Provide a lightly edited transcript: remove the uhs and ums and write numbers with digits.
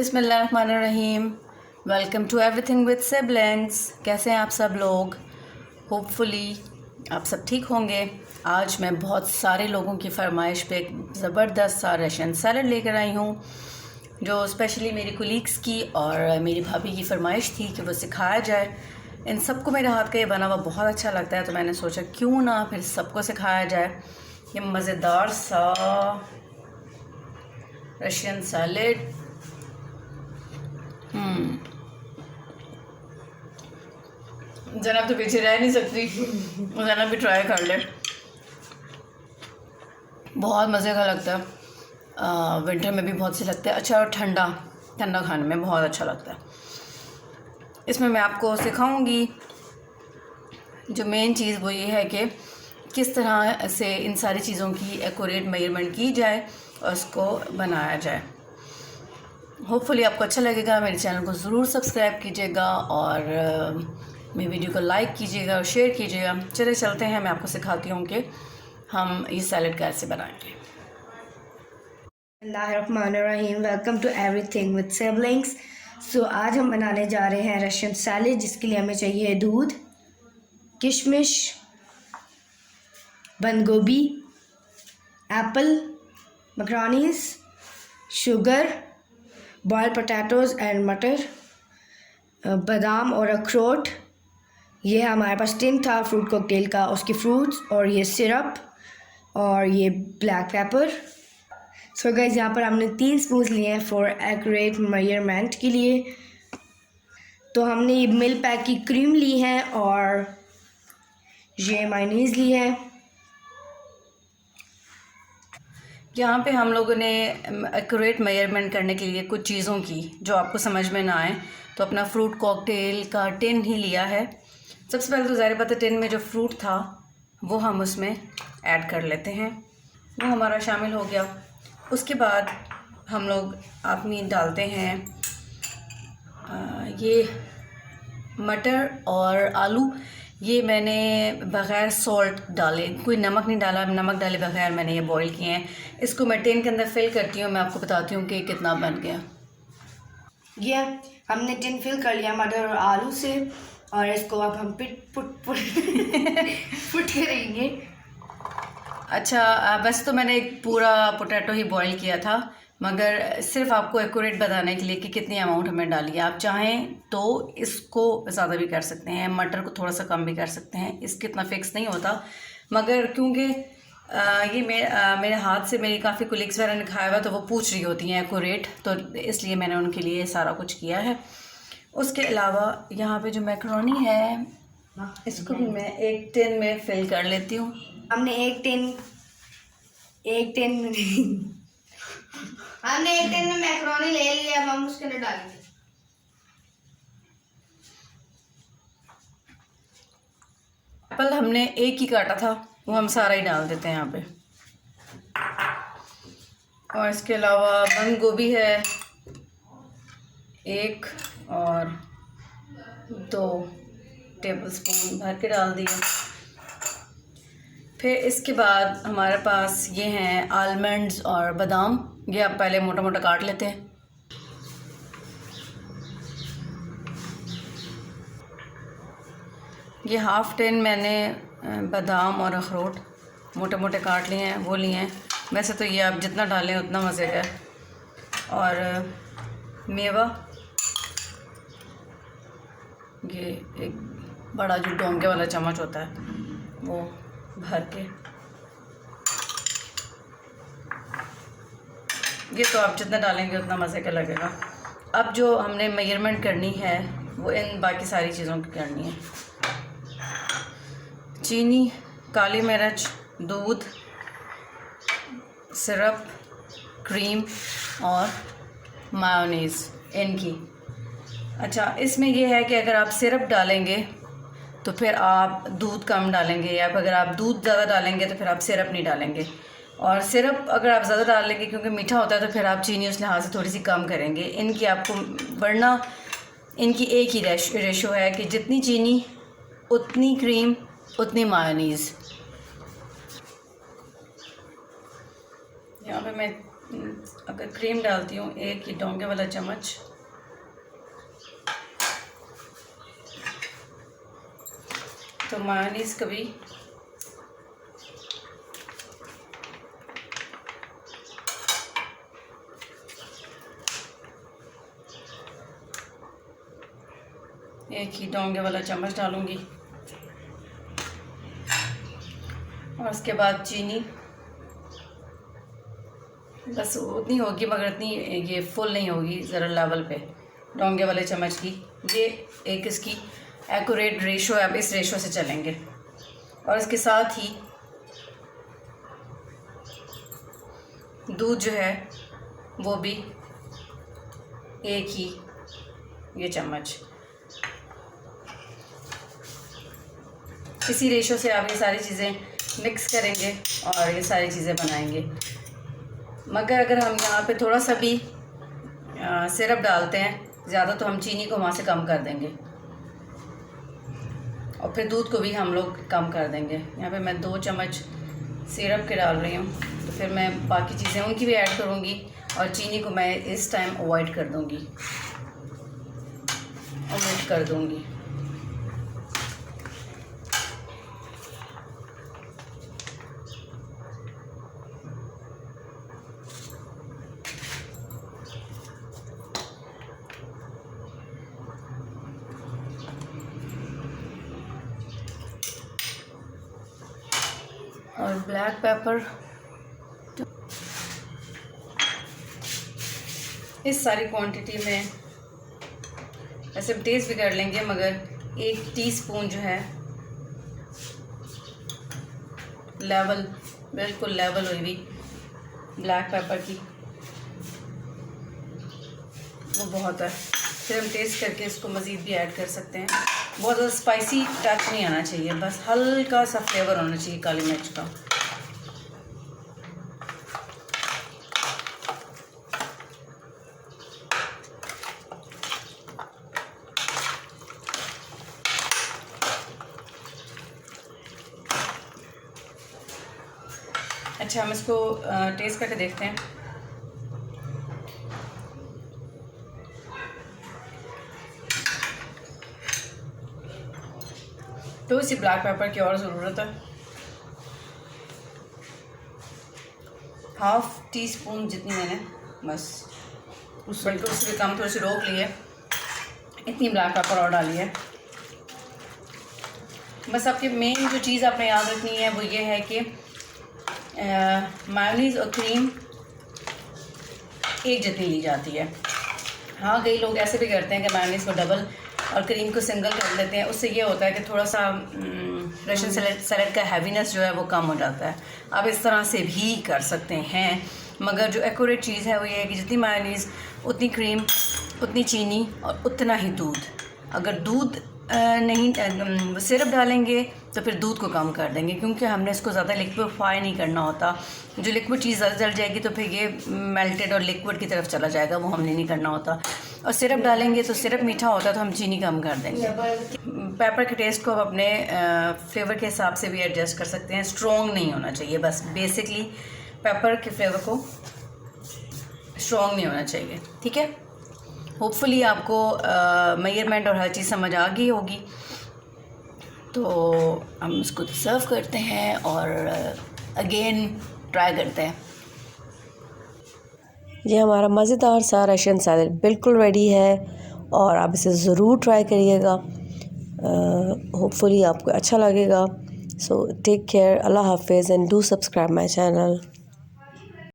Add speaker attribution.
Speaker 1: बिस्मिल्लाहिर्रहमानिर्रहीम। Welcome to everything with siblings. कैसे हैं आप सब लोग? होपफुली आप सब ठीक होंगे। आज मैं बहुत सारे लोगों की फरमाइश पे एक ज़बरदस्त सा रशियन सैलड लेकर आई हूँ, जो स्पेशली मेरी कुलीग्स की और मेरी भाभी की फरमाइश थी कि वो सिखाया जाए। इन सबको मेरे हाथ का ये बना हुआ बहुत अच्छा लगता है, तो मैंने सोचा क्यों ना फिर सबको सिखाया जाए। ये मज़ेदार सा रशियन सैलड जनाब तो पीछे रह नहीं सकती, जनाब भी ट्राई कर ले। बहुत मज़े का लगता है, विंटर में भी बहुत सी लगता है अच्छा, और ठंडा ठंडा खाने में बहुत अच्छा लगता है। इसमें मैं आपको सिखाऊंगी जो मेन चीज़ वो ये है कि किस तरह से इन सारी चीज़ों की एक्यूरेट मेजरमेंट की जाए और उसको बनाया जाए। होपफुली आपको अच्छा लगेगा। मेरे चैनल को ज़रूर सब्सक्राइब कीजिएगा और मेरी वीडियो को लाइक कीजिएगा और शेयर कीजिएगा। चले चलते हैं, मैं आपको सिखाती हूँ कि हम ये सैलड कैसे बनाएंगे।
Speaker 2: बिस्मिल्लाहिर्रहमानिर्रहीम। Welcome to everything with siblings. So आज हम बनाने जा रहे हैं रशियन सैलड, जिसके लिए हमें चाहिए दूध, किशमिश, बंद गोभी, apple, macaronis, sugar, boiled potatoes and मटर, बादाम और अखरोट। ये हमारे पास टिन था फ्रूट कॉकटेल का, उसके फ्रूट्स, और ये सिरप और ये ब्लैक पेपर। सो गाइस, यहाँ पर हमने 3 स्पून लिए हैं फॉर एक्यूरेट मेजरमेंट के लिए। तो हमने ये मिल्क पैक की क्रीम ली है और ये मायोनीज़ ली है।
Speaker 1: यहाँ पे हम लोगों ने एक्यूरेट मेजरमेंट करने के लिए कुछ चीज़ों की जो आपको समझ में ना आए, तो अपना फ्रूट कॉकटेल का टिन ही लिया है। सबसे पहले तो ज़ाहिर बात है टिन में जो फ्रूट था वो हम उसमें ऐड कर लेते हैं, वो हमारा शामिल हो गया। उसके बाद हम लोग अपनी डालते हैं ये मटर और आलू। ये मैंने बग़ैर सॉल्ट डाले, कोई नमक नहीं डाला, नमक डाले बग़ैर मैंने ये बॉईल किए हैं। इसको मैं टिन के अंदर फिल करती हूँ, मैं आपको बताती हूँ कि कितना बन गया।
Speaker 2: ये हमने टिन फिल कर लिया मटर और आलू से, और इसको अब हम पुट करेंगे।
Speaker 1: अच्छा, वैसे तो मैंने एक पूरा पोटैटो ही बॉईल किया था, मगर सिर्फ आपको एक्यूरेट बताने के लिए कि कितनी अमाउंट हमें डाली है। आप चाहें तो इसको ज़्यादा भी कर सकते हैं, मटर को थोड़ा सा कम भी कर सकते हैं, इसके इतना फिक्स नहीं होता। मगर क्योंकि ये मेरे हाथ से मेरी काफ़ी कुलीग्स वगैरह ने खाया हुआ, तो वो पूछ रही होती हैं एक्यूरेट, तो इसलिए मैंने उनके लिए सारा कुछ किया है। उसके अलावा यहाँ पे जो मैकरोनी है, इसको भी मैं एक टिन में फिल कर लेती हूँ।
Speaker 2: हमने एक टिन में मैक्रोनी ले लिया, अब हम उसके अंदर डालेंगे।
Speaker 1: एप्पल हमने एक ही काटा था, वो हम सारा ही डाल देते हैं यहाँ पे। और इसके अलावा बंद गोभी है 1 और 2 टेबलस्पून भर के डाल दिए। फिर इसके बाद हमारे पास ये हैं आलमंड्स और बादाम। ये आप पहले मोटा मोटा काट लेते हैं। ये हाफ़ टिन मैंने बादाम और अखरोट मोटे मोटे काट लिए हैं, वो लिए हैं। वैसे तो ये आप जितना डालें उतना मज़े का है। और मेवा, ये एक बड़ा जो डोंगे वाला चम्मच होता है वो भर के, ये तो आप जितना डालेंगे उतना मज़े का लगेगा। अब जो हमने मेजरमेंट करनी है वो इन बाकी सारी चीज़ों की करनी है। चीनी, काली मिर्च, दूध, सिरप, क्रीम और मायोनीज़ इनकी। अच्छा, इसमें यह है कि अगर आप सिरप डालेंगे तो फिर आप दूध कम डालेंगे, या अगर आप दूध ज़्यादा डालेंगे तो फिर आप सिरप नहीं डालेंगे। और सिरप अगर आप ज़्यादा डालेंगे क्योंकि मीठा होता है, तो फिर आप चीनी उस लिहाज से थोड़ी सी कम करेंगे। इनकी आपको, वरना इनकी एक ही रेशो है कि जितनी चीनी उतनी क्रीम उतनी मायोनीज़। यहाँ पे मैं अगर क्रीम डालती हूँ 1 ही डोंगे वाला चम्मच, तो मायोनीज़ कभी एक ही डोंगे वाला चम्मच डालूँगी। और उसके बाद चीनी बस उतनी होगी, मगर इतनी ये फुल नहीं होगी, ज़रा लेवल पे डोंगे वाले चम्मच की। ये एक इसकी एक्यूरेट रेशो है, आप इस रेशो से चलेंगे। और इसके साथ ही दूध जो है वो भी 1 ही ये चम्मच। इसी रेशो से आप ये सारी चीज़ें मिक्स करेंगे और ये सारी चीज़ें बनाएंगे। मगर अगर हम यहाँ पे थोड़ा सा भी सिरप डालते हैं ज़्यादा, तो हम चीनी को वहाँ से कम कर देंगे और फिर दूध को भी हम लोग कम कर देंगे। यहाँ पे मैं 2 चम्मच सिरप के डाल रही हूँ, तो फिर मैं बाकी चीज़ें उनकी भी ऐड करूँगी और चीनी को मैं इस टाइम अवॉइड कर दूँगी, ओमिट कर दूँगी। और ब्लैक पेपर इस सारी क्वांटिटी में वैसे टेस्ट भी कर लेंगे, मगर 1 टीस्पून जो है लेवल, बिल्कुल लेवल हुई हुई ब्लैक पेपर की, वो बहुत है। फिर हम टेस्ट करके इसको मज़ीद भी ऐड कर सकते हैं। बहुत ज़्यादा स्पाइसी टच नहीं आना चाहिए, बस हल्का सा फ्लेवर होना चाहिए काली मिर्च का। अच्छा, हम इसको टेस्ट करके देखते हैं। तो इसी ब्लैक पेपर की और ज़रूरत है, 1/2 टीस्पून जितनी मैंने बस बल्कि उससे भी कम थोड़ी सी रोक ली है, इतनी ब्लैक पेपर और डाली है। बस आपकी मेन जो चीज़ आपने याद रखनी है वो ये है कि मायोनीज़ और क्रीम एक जितनी ली जाती है। हाँ, कई लोग ऐसे भी करते हैं कि मायोनीज़ को डबल और क्रीम को सिंगल कर लेते हैं। उससे ये होता है कि थोड़ा सा रशियन सैलेड का हैवीनेस जो है वो कम हो जाता है। आप इस तरह से भी कर सकते हैं, मगर जो एक्यूरेट चीज़ है वो ये है कि जितनी मायोनीज़ उतनी क्रीम, उतनी चीनी और उतना ही दूध। अगर दूध नहीं सिरप डालेंगे तो फिर दूध को कम कर देंगे, क्योंकि हमने इसको ज़्यादा लिक्विफाई नहीं करना होता। जो लिक्विड चीज़ ज़्यादा जल जाएगी तो फिर ये मेल्टेड और लिक्विड की तरफ चला जाएगा, वो हमने नहीं करना होता। और सिरप डालेंगे तो सिरप मीठा होता है तो हम चीनी कम कर देंगे। पेपर के टेस्ट को आप अपने फ्लेवर के हिसाब से भी एडजस्ट कर सकते हैं। स्ट्रॉन्ग नहीं होना चाहिए, बस बेसिकली पेपर के फ्लेवर को स्ट्रॉन्ग नहीं होना चाहिए, ठीक है। होपफुली आपको मेजरमेंट और हर चीज़ समझ आ गई होगी। तो हम इसको सर्व करते हैं और अगेन ट्राई करते हैं।
Speaker 3: ये हमारा मज़ेदार सा रशियन सैलेड बिल्कुल रेडी है और आप इसे ज़रूर ट्राई करिएगा। होपफुली आपको अच्छा लगेगा। सो टेक केयर, अल्लाह हाफिज़ and do subscribe my channel.